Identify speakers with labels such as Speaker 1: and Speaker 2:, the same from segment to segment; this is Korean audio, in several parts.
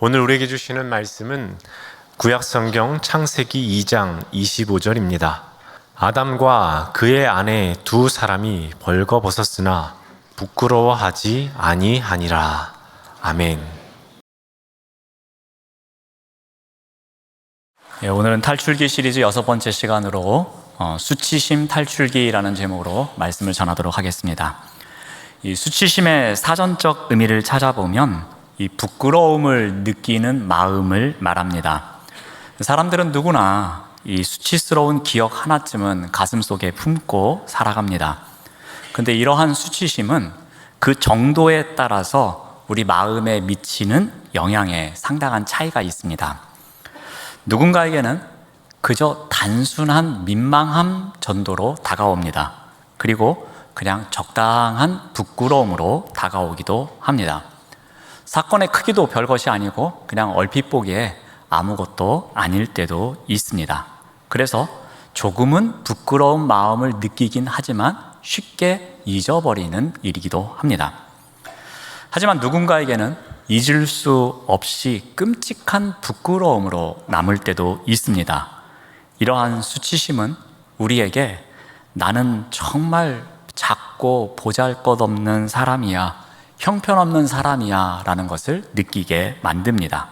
Speaker 1: 오늘 우리에게 주시는 말씀은 구약성경 창세기 2장 25절입니다. 아담과 그의 아내 두 사람이 벌거벗었으나 부끄러워하지 아니하니라. 아멘.
Speaker 2: 오늘은 탈출기 시리즈 6번째 시간으로 수치심 탈출기라는 제목으로 말씀을 전하도록 하겠습니다. 이 수치심의 사전적 의미를 찾아보면 이 부끄러움을 느끼는 마음을 말합니다. 사람들은 누구나 이 수치스러운 기억 하나쯤은 가슴속에 품고 살아갑니다. 근데 이러한 수치심은 그 정도에 따라서 우리 마음에 미치는 영향에 상당한 차이가 있습니다. 누군가에게는 그저 단순한 민망함 정도로 다가옵니다. 그리고 그냥 적당한 부끄러움으로 다가오기도 합니다. 사건의 크기도 별것이 아니고 그냥 얼핏 보기에 아무것도 아닐 때도 있습니다. 그래서 조금은 부끄러운 마음을 느끼긴 하지만 쉽게 잊어버리는 일이기도 합니다. 하지만 누군가에게는 잊을 수 없이 끔찍한 부끄러움으로 남을 때도 있습니다. 이러한 수치심은 우리에게 나는 정말 작고 보잘것없는 사람이야, 형편없는 사람이야 라는 것을 느끼게 만듭니다.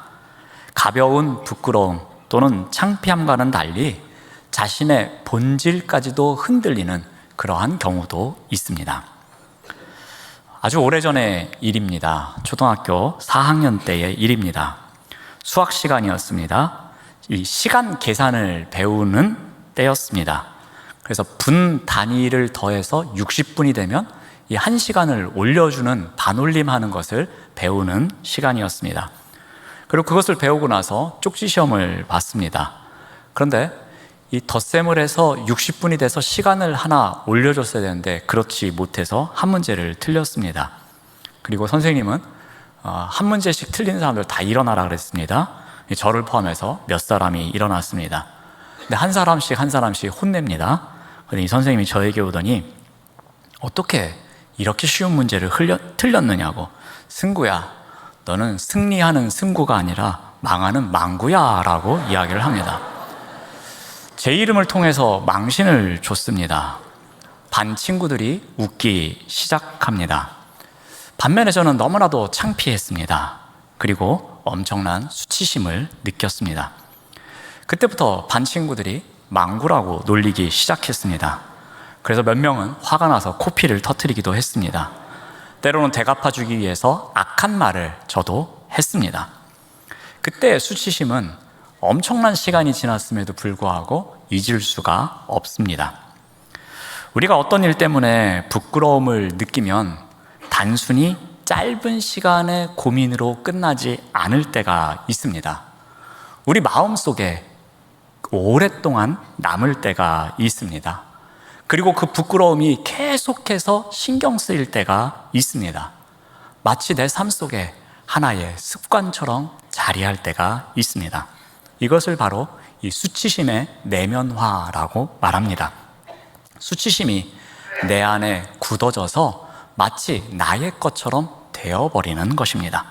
Speaker 2: 가벼운 부끄러움 또는 창피함과는 달리 자신의 본질까지도 흔들리는 그러한 경우도 있습니다. 아주 오래전의 일입니다. 초등학교 4학년 때의 일입니다. 수학 시간이었습니다. 이 시간 계산을 배우는 때였습니다. 그래서 분 단위를 더해서 60분이 되면 이 1시간을 올려주는 반올림하는 것을 배우는 시간이었습니다. 그리고 그것을 배우고 나서 쪽지 시험을 봤습니다. 그런데 이 덧셈을 해서 60분이 돼서 시간을 하나 올려줬어야 되는데 그렇지 못해서 한 문제를 틀렸습니다. 그리고 선생님은 한 문제씩 틀린 사람들 다 일어나라 그랬습니다. 저를 포함해서 몇 사람이 일어났습니다. 근데 한 사람씩 혼냅니다. 그런데 이 선생님이 저에게 오더니 어떻게 이렇게 쉬운 문제를 틀렸느냐고. 승구야, 너는 승리하는 승구가 아니라 망하는 망구야 라고 이야기를 합니다. 제 이름을 통해서 망신을 줬습니다. 반 친구들이 웃기 시작합니다. 반면에 저는 너무나도 창피했습니다. 그리고 엄청난 수치심을 느꼈습니다. 그때부터 반 친구들이 망구라고 놀리기 시작했습니다. 그래서 몇 명은 화가 나서 코피를 터뜨리기도 했습니다. 때로는 되갚아주기 위해서 악한 말을 저도 했습니다. 그때 수치심은 엄청난 시간이 지났음에도 불구하고 잊을 수가 없습니다. 우리가 어떤 일 때문에 부끄러움을 느끼면 단순히 짧은 시간의 고민으로 끝나지 않을 때가 있습니다. 우리 마음속에 오랫동안 남을 때가 있습니다. 그리고 그 부끄러움이 계속해서 신경 쓰일 때가 있습니다. 마치 내 삶 속에 하나의 습관처럼 자리할 때가 있습니다. 이것을 바로 이 수치심의 내면화라고 말합니다. 수치심이 내 안에 굳어져서 마치 나의 것처럼 되어버리는 것입니다.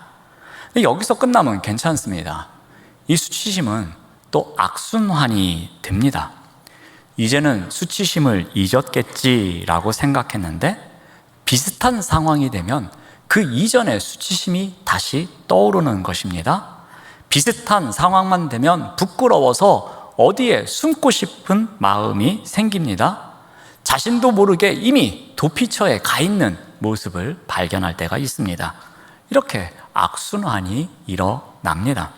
Speaker 2: 여기서 끝나면 괜찮습니다. 이 수치심은 또 악순환이 됩니다. 이제는 수치심을 잊었겠지라고 생각했는데 비슷한 상황이 되면 그 이전의 수치심이 다시 떠오르는 것입니다. 비슷한 상황만 되면 부끄러워서 어디에 숨고 싶은 마음이 생깁니다. 자신도 모르게 이미 도피처에 가 있는 모습을 발견할 때가 있습니다. 이렇게 악순환이 일어납니다.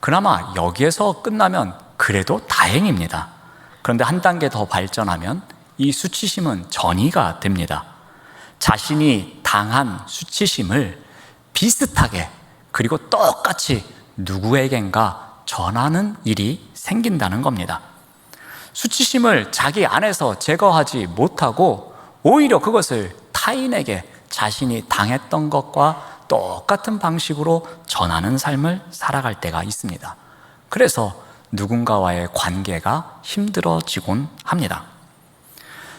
Speaker 2: 그나마 여기에서 끝나면 그래도 다행입니다. 그런데 한 단계 더 발전하면 이 수치심은 전이가 됩니다. 자신이 당한 수치심을 비슷하게 그리고 똑같이 누구에겐가 전하는 일이 생긴다는 겁니다. 수치심을 자기 안에서 제거하지 못하고 오히려 그것을 타인에게 자신이 당했던 것과 똑같은 방식으로 전하는 삶을 살아갈 때가 있습니다. 그래서 누군가와의 관계가 힘들어지곤 합니다.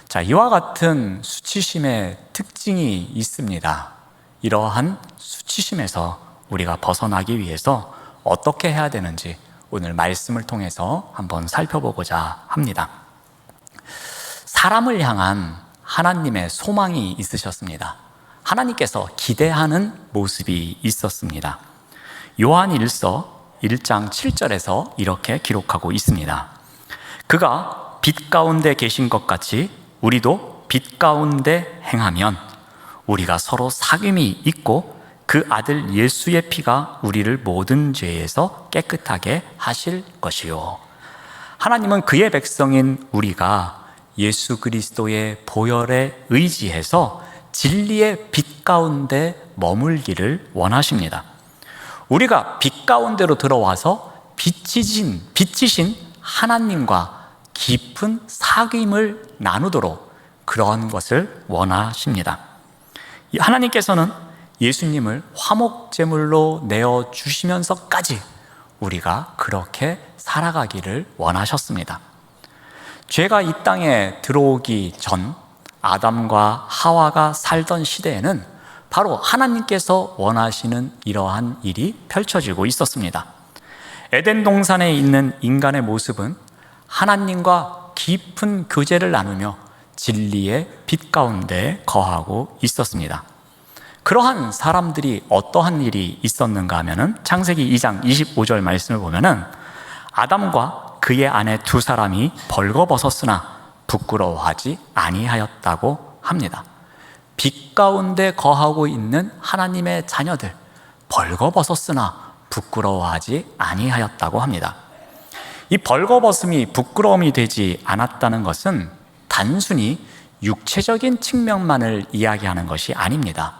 Speaker 2: 자, 이와 같은 수치심의 특징이 있습니다. 이러한 수치심에서 우리가 벗어나기 위해서 어떻게 해야 되는지 오늘 말씀을 통해서 한번 살펴보고자 합니다. 사람을 향한 하나님의 소망이 있으셨습니다. 하나님께서 기대하는 모습이 있었습니다. 요한일서 1장 7절에서 이렇게 기록하고 있습니다. 그가 빛 가운데 계신 것 같이 우리도 빛 가운데 행하면 우리가 서로 사귐이 있고 그 아들 예수의 피가 우리를 모든 죄에서 깨끗하게 하실 것이요. 하나님은 그의 백성인 우리가 예수 그리스도의 보혈에 의지해서 진리의 빛 가운데 머물기를 원하십니다. 우리가 빛 가운데로 들어와서 빛이신 하나님과 깊은 사귐을 나누도록 그러한 것을 원하십니다. 하나님께서는 예수님을 화목제물로 내어주시면서까지 우리가 그렇게 살아가기를 원하셨습니다. 죄가 이 땅에 들어오기 전 아담과 하와가 살던 시대에는 바로 하나님께서 원하시는 이러한 일이 펼쳐지고 있었습니다. 에덴 동산에 있는 인간의 모습은 하나님과 깊은 교제를 나누며 진리의 빛 가운데 거하고 있었습니다. 그러한 사람들이 어떠한 일이 있었는가 하면은 창세기 2장 25절 말씀을 보면은 아담과 그의 아내 두 사람이 벌거벗었으나 부끄러워하지 아니하였다고 합니다. 빛 가운데 거하고 있는 하나님의 자녀들 벌거벗었으나 부끄러워하지 아니하였다고 합니다. 이 벌거벗음이 부끄러움이 되지 않았다는 것은 단순히 육체적인 측면만을 이야기하는 것이 아닙니다.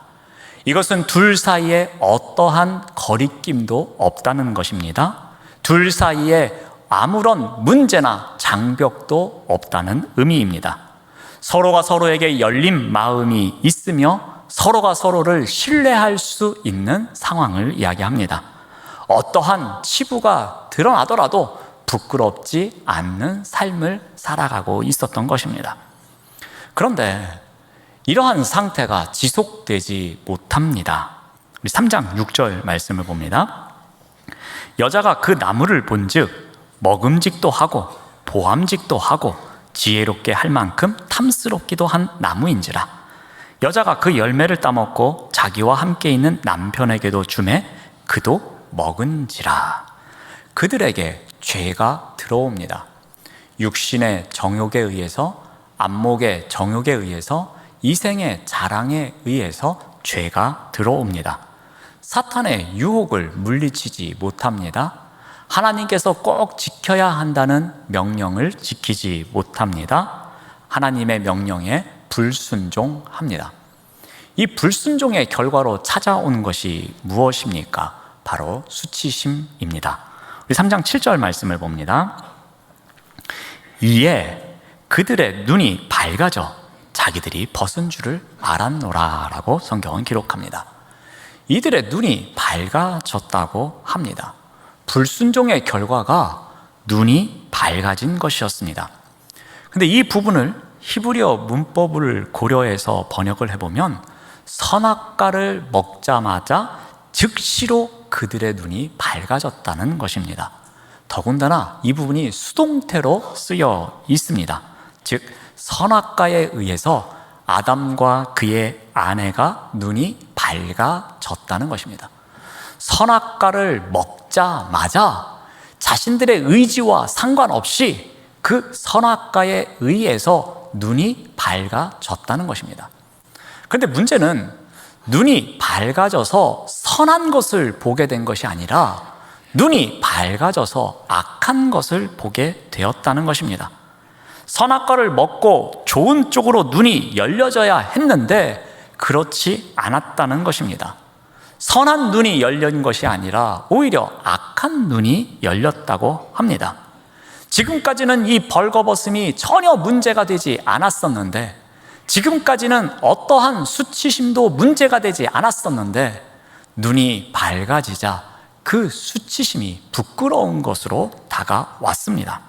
Speaker 2: 이것은 둘 사이에 어떠한 거리낌도 없다는 것입니다. 둘 사이에 아무런 문제나 장벽도 없다는 의미입니다. 서로가 서로에게 열린 마음이 있으며 서로가 서로를 신뢰할 수 있는 상황을 이야기합니다. 어떠한 치부가 드러나더라도 부끄럽지 않는 삶을 살아가고 있었던 것입니다. 그런데 이러한 상태가 지속되지 못합니다. 우리 3장 6절 말씀을 봅니다. 여자가 그 나무를 본즉 먹음직도 하고 보암직도 하고 지혜롭게 할 만큼 탐스럽기도 한 나무인지라. 여자가 그 열매를 따먹고 자기와 함께 있는 남편에게도 주매 그도 먹은지라. 그들에게 죄가 들어옵니다. 육신의 정욕에 의해서, 안목의 정욕에 의해서, 이생의 자랑에 의해서 죄가 들어옵니다. 사탄의 유혹을 물리치지 못합니다. 하나님께서 꼭 지켜야 한다는 명령을 지키지 못합니다. 하나님의 명령에 불순종합니다. 이 불순종의 결과로 찾아온 것이 무엇입니까? 바로 수치심입니다. 우리 3장 7절 말씀을 봅니다. 이에 그들의 눈이 밝아져 자기들이 벗은 줄을 알았노라 라고 성경은 기록합니다. 이들의 눈이 밝아졌다고 합니다. 불순종의 결과가 눈이 밝아진 것이었습니다. 근데 이 부분을 히브리어 문법을 고려해서 번역을 해보면 선악과를 먹자마자 즉시로 그들의 눈이 밝아졌다는 것입니다. 더군다나 이 부분이 수동태로 쓰여 있습니다. 즉 선악과에 의해서 아담과 그의 아내가 눈이 밝아졌다는 것입니다. 선악과를 먹자마자 자신들의 의지와 상관없이 그 선악과에 의해서 눈이 밝아졌다는 것입니다. 그런데 문제는 눈이 밝아져서 선한 것을 보게 된 것이 아니라 눈이 밝아져서 악한 것을 보게 되었다는 것입니다. 선악과를 먹고 좋은 쪽으로 눈이 열려져야 했는데 그렇지 않았다는 것입니다. 선한 눈이 열린 것이 아니라 오히려 악한 눈이 열렸다고 합니다. 지금까지는 이 벌거벗음이 전혀 문제가 되지 않았었는데, 지금까지는 어떠한 수치심도 문제가 되지 않았었는데 눈이 밝아지자 그 수치심이 부끄러운 것으로 다가왔습니다.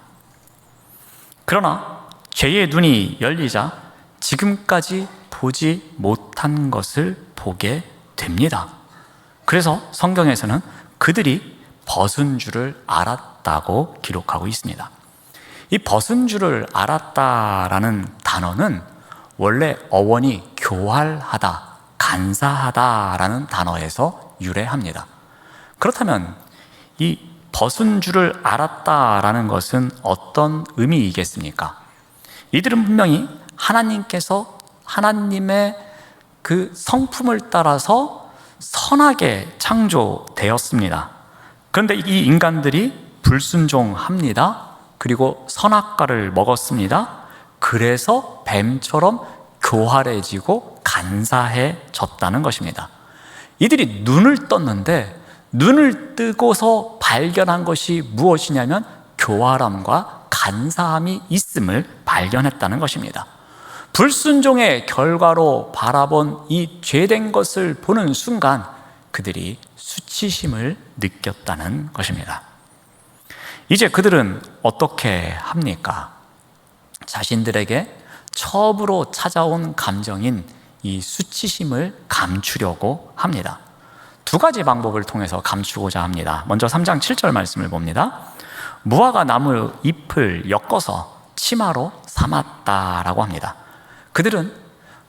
Speaker 2: 그러나 죄의 눈이 열리자 지금까지 보지 못한 것을 보게 됩니다. 그래서 성경에서는 그들이 벗은 줄을 알았다고 기록하고 있습니다. 이 벗은 줄을 알았다라는 단어는 원래 어원이 교활하다, 간사하다라는 단어에서 유래합니다. 그렇다면 이 벗은 줄을 알았다라는 것은 어떤 의미이겠습니까? 이들은 분명히 하나님께서 하나님의 그 성품을 따라서 선하게 창조되었습니다. 그런데 이 인간들이 불순종합니다. 그리고 선악과를 먹었습니다. 그래서 뱀처럼 교활해지고 간사해졌다는 것입니다. 이들이 눈을 떴는데 눈을 뜨고서 발견한 것이 무엇이냐면 교활함과 간사함이 있음을 발견했다는 것입니다. 불순종의 결과로 바라본 이 죄된 것을 보는 순간 그들이 수치심을 느꼈다는 것입니다. 이제 그들은 어떻게 합니까? 자신들에게 처음으로 찾아온 감정인 이 수치심을 감추려고 합니다. 두 가지 방법을 통해서 감추고자 합니다. 먼저 3장 7절 말씀을 봅니다. 무화과 나무 잎을 엮어서 치마로 삼았다라고 합니다. 그들은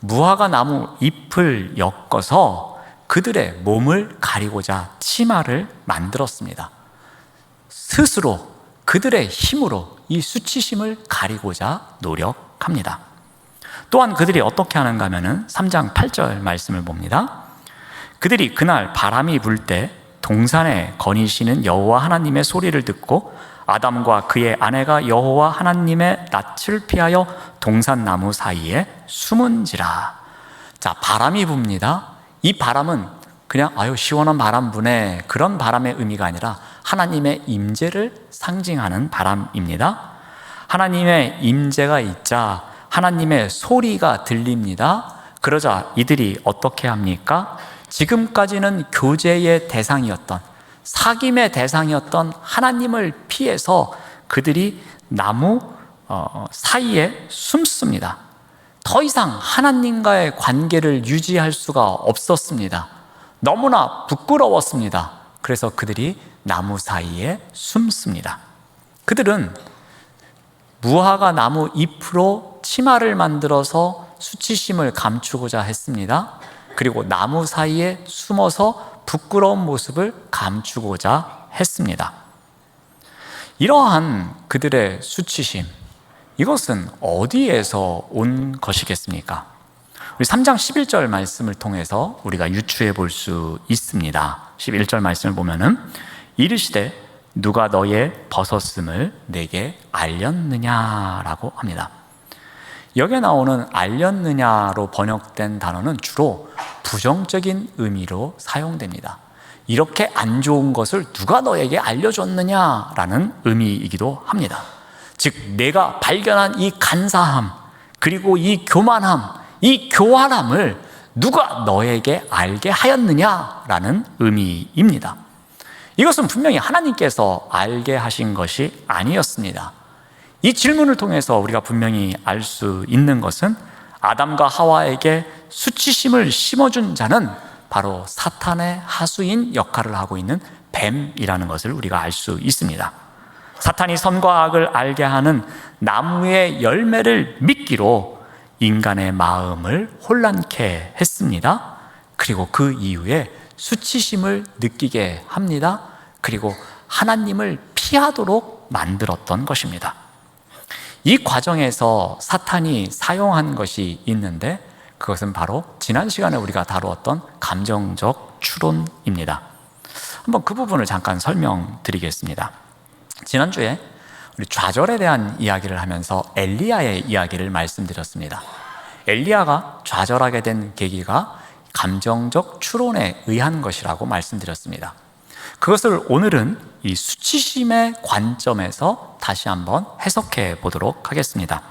Speaker 2: 무화과 나무 잎을 엮어서 그들의 몸을 가리고자 치마를 만들었습니다. 스스로 그들의 힘으로 이 수치심을 가리고자 노력합니다. 또한 그들이 어떻게 하는가 하면 3장 8절 말씀을 봅니다. 그들이 그날 바람이 불 때 동산에 거니시는 여호와 하나님의 소리를 듣고 아담과 그의 아내가 여호와 하나님의 낯을 피하여 동산나무 사이에 숨은지라. 자, 바람이 붑니다. 이 바람은 그냥 시원한 바람 부네 그런 바람의 의미가 아니라 하나님의 임재를 상징하는 바람입니다. 하나님의 임재가 있자 하나님의 소리가 들립니다. 그러자 이들이 어떻게 합니까? 지금까지는 교제의 대상이었던, 사귐의 대상이었던 하나님을 피해서 그들이 나무 사이에 숨습니다. 더 이상 하나님과의 관계를 유지할 수가 없었습니다. 너무나 부끄러웠습니다. 그래서 그들이 나무 사이에 숨습니다. 그들은 무화과 나무 잎으로 치마를 만들어서 수치심을 감추고자 했습니다. 그리고 나무 사이에 숨어서 부끄러운 모습을 감추고자 했습니다. 이러한 그들의 수치심, 이것은 어디에서 온 것이겠습니까? 우리 3장 11절 말씀을 통해서 우리가 유추해 볼 수 있습니다. 11절 말씀을 보면은 이르시되 누가 너의 벗었음을 내게 알렸느냐라고 합니다. 여기에 나오는 알렸느냐로 번역된 단어는 주로 부정적인 의미로 사용됩니다. 이렇게 안 좋은 것을 누가 너에게 알려줬느냐라는 의미이기도 합니다. 즉 내가 발견한 이 간사함, 그리고 이 교만함, 이 교활함을 누가 너에게 알게 하였느냐라는 의미입니다. 이것은 분명히 하나님께서 알게 하신 것이 아니었습니다. 이 질문을 통해서 우리가 분명히 알 수 있는 것은 아담과 하와에게 수치심을 심어준 자는 바로 사탄의 하수인 역할을 하고 있는 뱀이라는 것을 우리가 알 수 있습니다. 사탄이 선과 악을 알게 하는 나무의 열매를 믿기로 인간의 마음을 혼란케 했습니다. 그리고 그 이후에 수치심을 느끼게 합니다. 그리고 하나님을 피하도록 만들었던 것입니다. 이 과정에서 사탄이 사용한 것이 있는데 그것은 바로 지난 시간에 우리가 다루었던 감정적 추론입니다. 한번 그 부분을 잠깐 설명드리겠습니다. 지난주에 우리 좌절에 대한 이야기를 하면서 엘리야의 이야기를 말씀드렸습니다. 엘리야가 좌절하게 된 계기가 감정적 추론에 의한 것이라고 말씀드렸습니다. 그것을 오늘은 이 수치심의 관점에서 다시 한번 해석해 보도록 하겠습니다.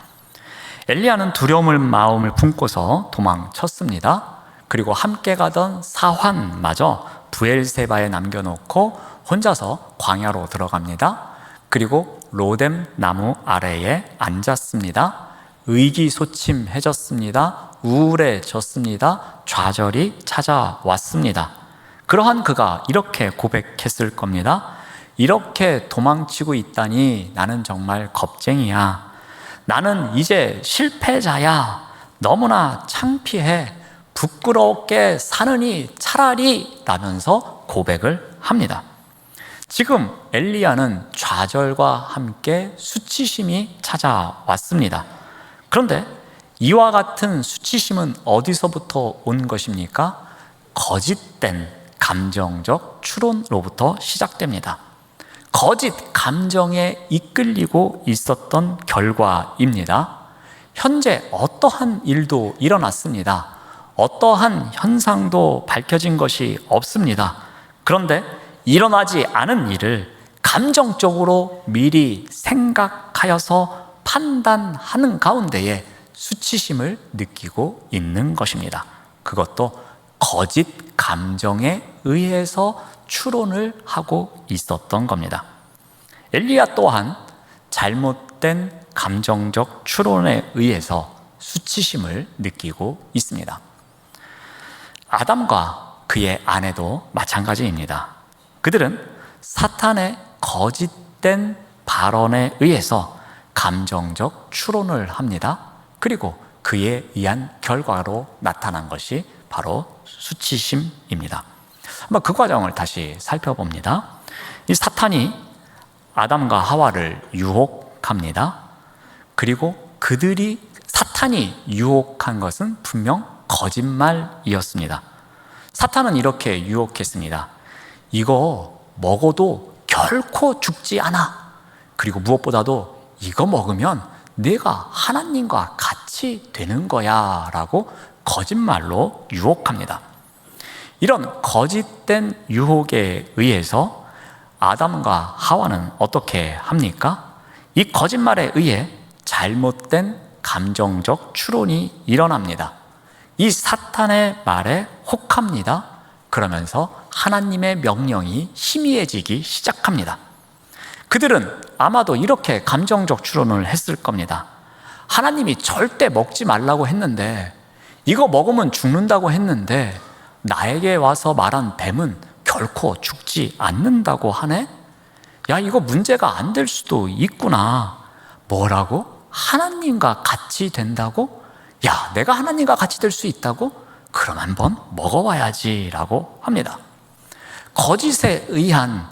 Speaker 2: 엘리야는 두려움을 마음을 품고서 도망쳤습니다. 그리고 함께 가던 사환마저 브엘세바에 남겨놓고 혼자서 광야로 들어갑니다. 그리고 로뎀 나무 아래에 앉았습니다. 의기소침해졌습니다. 우울해졌습니다. 좌절이 찾아왔습니다. 그러한 그가 이렇게 고백했을 겁니다. 이렇게 도망치고 있다니 나는 정말 겁쟁이야. 나는 이제 실패자야. 너무나 창피해. 부끄럽게 사느니 차라리 라면서 고백을 합니다. 지금 엘리야는 좌절과 함께 수치심이 찾아왔습니다. 그런데 이와 같은 수치심은 어디서부터 온 것입니까? 거짓된 감정적 추론으로부터 시작됩니다. 거짓 감정에 이끌리고 있었던 결과입니다. 현재 어떠한 일도 일어났습니다. 어떠한 현상도 밝혀진 것이 없습니다. 그런데 일어나지 않은 일을 감정적으로 미리 생각하여서 판단하는 가운데에 수치심을 느끼고 있는 것입니다. 그것도 거짓 감정에 의해서 추론을 하고 있었던 겁니다. 엘리야 또한 잘못된 감정적 추론에 의해서 수치심을 느끼고 있습니다. 아담과 그의 아내도 마찬가지입니다. 그들은 사탄의 거짓된 발언에 의해서 감정적 추론을 합니다. 그리고 그에 의한 결과로 나타난 것이 바로 수치심입니다. 한번 그 과정을 다시 살펴봅니다. 이 사탄이 아담과 하와를 유혹합니다. 그리고 사탄이 유혹한 것은 분명 거짓말이었습니다. 사탄은 이렇게 유혹했습니다. 이거 먹어도 결코 죽지 않아. 그리고 무엇보다도 이거 먹으면 내가 하나님과 같이 되는 거야 라고 거짓말로 유혹합니다. 이런 거짓된 유혹에 의해서 아담과 하와는 어떻게 합니까? 이 거짓말에 의해 잘못된 감정적 추론이 일어납니다. 이 사탄의 말에 혹합니다. 그러면서 하나님의 명령이 희미해지기 시작합니다. 그들은 아마도 이렇게 감정적 추론을 했을 겁니다. 하나님이 절대 먹지 말라고 했는데, 이거 먹으면 죽는다고 했는데 나에게 와서 말한 뱀은 결코 죽지 않는다고 하네? 야, 이거 문제가 안 될 수도 있구나. 뭐라고? 하나님과 같이 된다고? 야, 내가 하나님과 같이 될 수 있다고? 그럼 한번 먹어봐야지 라고 합니다. 거짓에 의한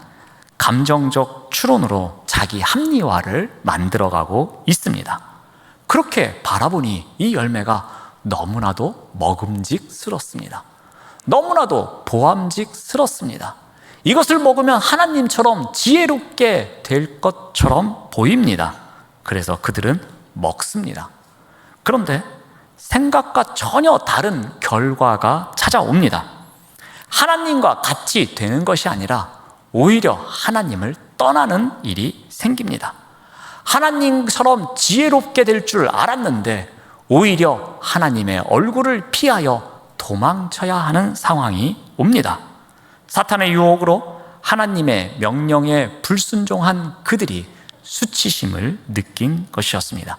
Speaker 2: 감정적 추론으로 자기 합리화를 만들어가고 있습니다. 그렇게 바라보니 이 열매가 너무나도 먹음직스럽습니다. 너무나도 보암직스럽습니다. 이것을 먹으면 하나님처럼 지혜롭게 될 것처럼 보입니다. 그래서 그들은 먹습니다. 그런데 생각과 전혀 다른 결과가 찾아옵니다. 하나님과 같이 되는 것이 아니라 오히려 하나님을 떠나는 일이 생깁니다. 하나님처럼 지혜롭게 될 줄 알았는데 오히려 하나님의 얼굴을 피하여 도망쳐야 하는 상황이 옵니다. 사탄의 유혹으로 하나님의 명령에 불순종한 그들이 수치심을 느낀 것이었습니다.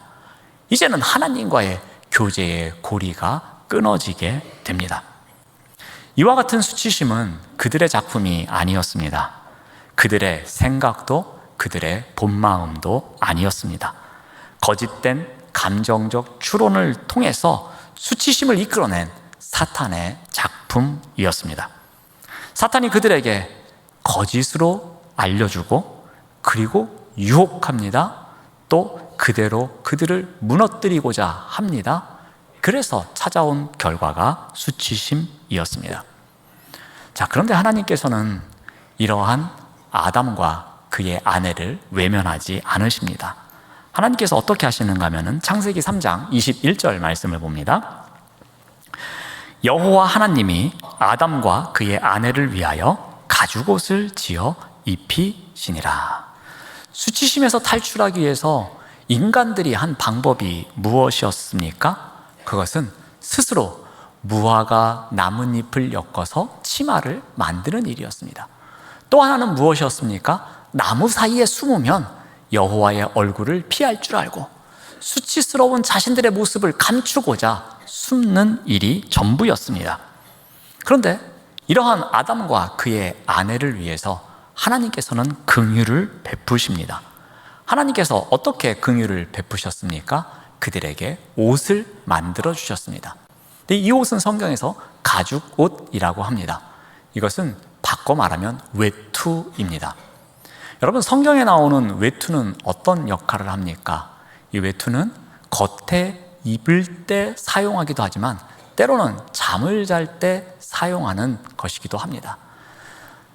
Speaker 2: 이제는 하나님과의 교제의 고리가 끊어지게 됩니다. 이와 같은 수치심은 그들의 작품이 아니었습니다. 그들의 생각도 그들의 본마음도 아니었습니다. 거짓된 감정적 추론을 통해서 수치심을 이끌어낸 사탄의 작품이었습니다. 사탄이 그들에게 거짓으로 알려주고 그리고 유혹합니다. 또 그대로 그들을 무너뜨리고자 합니다. 그래서 찾아온 결과가 수치심이었습니다. 자, 그런데 하나님께서는 이러한 아담과 그의 아내를 외면하지 않으십니다. 하나님께서 어떻게 하시는가 하면 창세기 3장 21절 말씀을 봅니다. 여호와 하나님이 아담과 그의 아내를 위하여 가죽옷을 지어 입히시니라. 수치심에서 탈출하기 위해서 인간들이 한 방법이 무엇이었습니까? 그것은 스스로 무화과 나뭇잎을 엮어서 치마를 만드는 일이었습니다. 또 하나는 무엇이었습니까? 나무 사이에 숨으면 여호와의 얼굴을 피할 줄 알고 수치스러운 자신들의 모습을 감추고자 숨는 일이 전부였습니다. 그런데 이러한 아담과 그의 아내를 위해서 하나님께서는 긍휼을 베푸십니다. 하나님께서 어떻게 긍휼을 베푸셨습니까? 그들에게 옷을 만들어 주셨습니다. 근데 이 옷은 성경에서 가죽옷이라고 합니다. 이것은 바꿔 말하면 외투입니다. 여러분, 성경에 나오는 외투는 어떤 역할을 합니까? 이 외투는 겉에 입을 때 사용하기도 하지만 때로는 잠을 잘 때 사용하는 것이기도 합니다.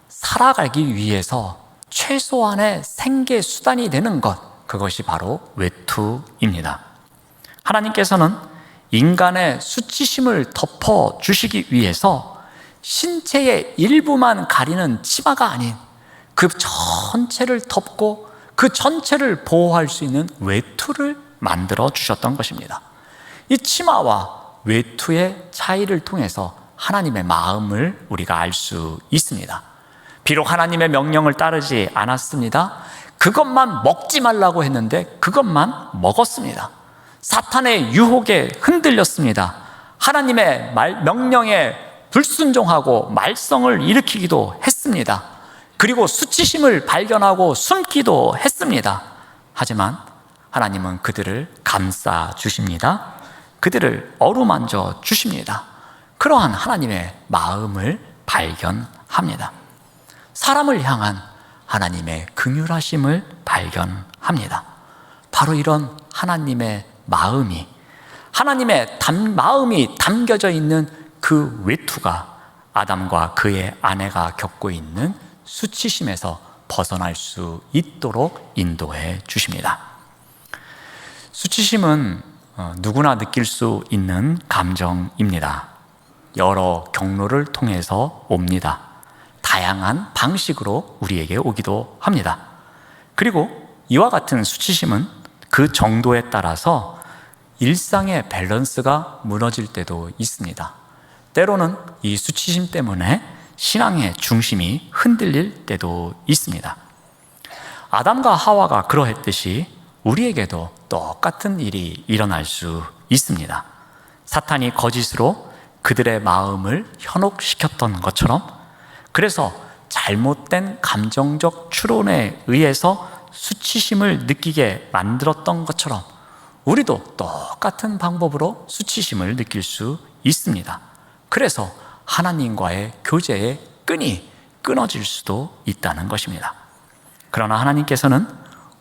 Speaker 2: 살아가기 위해서 최소한의 생계 수단이 되는 것, 그것이 바로 외투입니다. 하나님께서는 인간의 수치심을 덮어주시기 위해서 신체의 일부만 가리는 치마가 아닌 그 전체를 덮고 그 전체를 보호할 수 있는 외투를 만들어 주셨던 것입니다. 이 치마와 외투의 차이를 통해서 하나님의 마음을 우리가 알 수 있습니다. 비록 하나님의 명령을 따르지 않았습니다. 그것만 먹지 말라고 했는데 그것만 먹었습니다. 사탄의 유혹에 흔들렸습니다. 하나님의 명령에 불순종하고 말썽을 일으키기도 했습니다. 그리고 수치심을 발견하고 숨기도 했습니다. 하지만 하나님은 그들을 감싸 주십니다. 그들을 어루만져 주십니다. 그러한 하나님의 마음을 발견합니다. 사람을 향한 하나님의 긍휼하심을 발견합니다. 바로 이런 하나님의 마음이, 하나님의 마음이 담겨져 있는 그 외투가 아담과 그의 아내가 겪고 있는 수치심에서 벗어날 수 있도록 인도해 주십니다. 수치심은 누구나 느낄 수 있는 감정입니다. 여러 경로를 통해서 옵니다. 다양한 방식으로 우리에게 오기도 합니다. 그리고 이와 같은 수치심은 그 정도에 따라서 일상의 밸런스가 무너질 때도 있습니다. 때로는 이 수치심 때문에 신앙의 중심이 흔들릴 때도 있습니다. 아담과 하와가 그러했듯이 우리에게도 똑같은 일이 일어날 수 있습니다. 사탄이 거짓으로 그들의 마음을 현혹시켰던 것처럼, 그래서 잘못된 감정적 추론에 의해서 수치심을 느끼게 만들었던 것처럼 우리도 똑같은 방법으로 수치심을 느낄 수 있습니다. 그래서 하나님과의 교제의 끈이 끊어질 수도 있다는 것입니다. 그러나 하나님께서는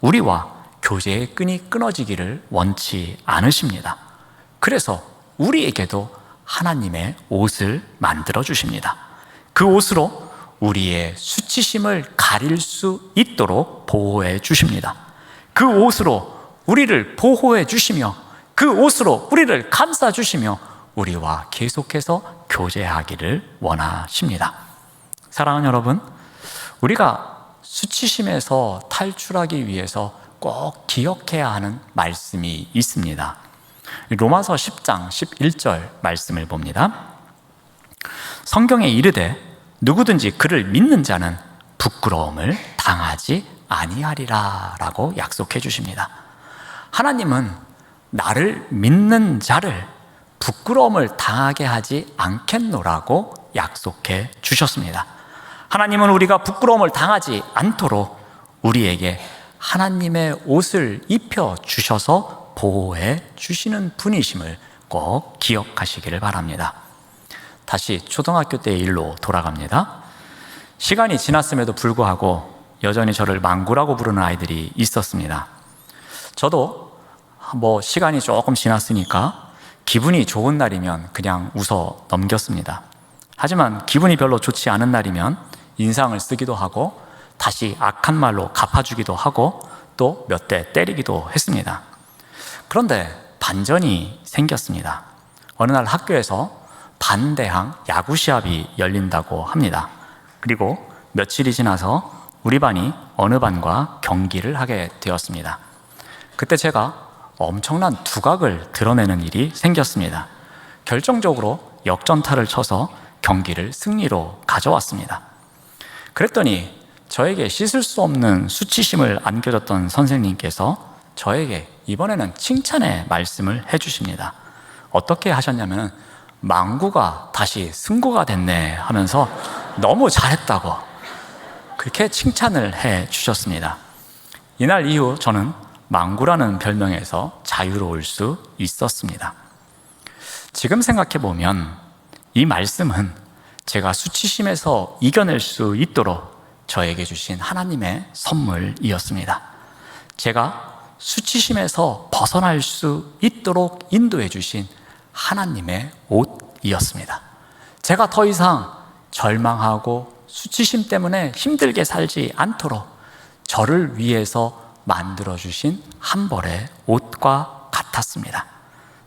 Speaker 2: 우리와 교제의 끈이 끊어지기를 원치 않으십니다. 그래서 우리에게도 하나님의 옷을 만들어 주십니다. 그 옷으로 우리의 수치심을 가릴 수 있도록 보호해 주십니다. 그 옷으로 우리를 보호해 주시며 그 옷으로 우리를 감싸 주시며 우리와 계속해서 교제하기를 원하십니다. 사랑하는 여러분, 우리가 수치심에서 탈출하기 위해서 꼭 기억해야 하는 말씀이 있습니다. 로마서 10장 11절 말씀을 봅니다. 성경에 이르되 누구든지 그를 믿는 자는 부끄러움을 당하지 아니하리라 라고 약속해 주십니다. 하나님은 나를 믿는 자를 부끄러움을 당하게 하지 않겠노라고 약속해 주셨습니다. 하나님은 우리가 부끄러움을 당하지 않도록 우리에게 하나님의 옷을 입혀 주셔서 보호해 주시는 분이심을 꼭 기억하시기를 바랍니다. 다시 초등학교 때의 일로 돌아갑니다. 시간이 지났음에도 불구하고 여전히 저를 망구라고 부르는 아이들이 있었습니다. 저도 시간이 조금 지났으니까 기분이 좋은 날이면 그냥 웃어 넘겼습니다. 하지만 기분이 별로 좋지 않은 날이면 인상을 쓰기도 하고 다시 악한 말로 갚아주기도 하고 또 몇 대 때리기도 했습니다. 그런데 반전이 생겼습니다. 어느 날 학교에서 반대항 야구 시합이 열린다고 합니다. 그리고 며칠이 지나서 우리 반이 어느 반과 경기를 하게 되었습니다. 그때 제가 엄청난 두각을 드러내는 일이 생겼습니다. 결정적으로 역전타를 쳐서 경기를 승리로 가져왔습니다. 그랬더니 저에게 씻을 수 없는 수치심을 안겨줬던 선생님께서 저에게 이번에는 칭찬의 말씀을 해주십니다. 어떻게 하셨냐면 망구가 다시 승구가 됐네 하면서 너무 잘했다고 그렇게 칭찬을 해 주셨습니다. 이날 이후 저는 망구라는 별명에서 자유로울 수 있었습니다. 지금 생각해 보면 이 말씀은 제가 수치심에서 이겨낼 수 있도록 저에게 주신 하나님의 선물이었습니다. 제가 수치심에서 벗어날 수 있도록 인도해 주신 하나님의 옷이었습니다. 제가 더 이상 절망하고 수치심 때문에 힘들게 살지 않도록 저를 위해서 만들어주신 한 벌의 옷과 같았습니다.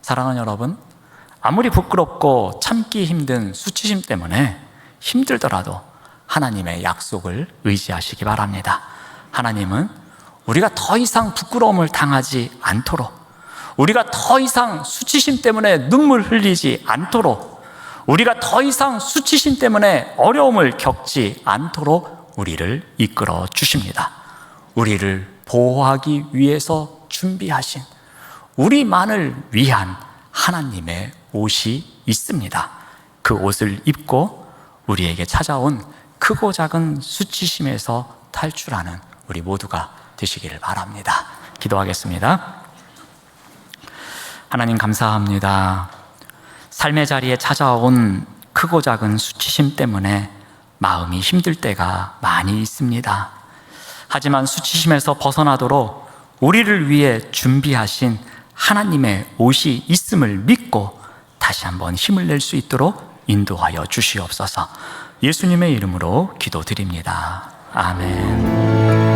Speaker 2: 사랑하는 여러분, 아무리 부끄럽고 참기 힘든 수치심 때문에 힘들더라도 하나님의 약속을 의지하시기 바랍니다. 하나님은 우리가 더 이상 부끄러움을 당하지 않도록, 우리가 더 이상 수치심 때문에 눈물 흘리지 않도록, 우리가 더 이상 수치심 때문에 어려움을 겪지 않도록 우리를 이끌어 주십니다. 우리를 보호하기 위해서 준비하신 우리만을 위한 하나님의 옷이 있습니다. 그 옷을 입고 우리에게 찾아온 크고 작은 수치심에서 탈출하는 우리 모두가 되시기를 바랍니다. 기도하겠습니다. 하나님 감사합니다. 삶의 자리에 찾아온 크고 작은 수치심 때문에 마음이 힘들 때가 많이 있습니다. 하지만 수치심에서 벗어나도록 우리를 위해 준비하신 하나님의 옷이 있음을 믿고 다시 한번 힘을 낼 수 있도록 인도하여 주시옵소서. 예수님의 이름으로 기도드립니다. 아멘.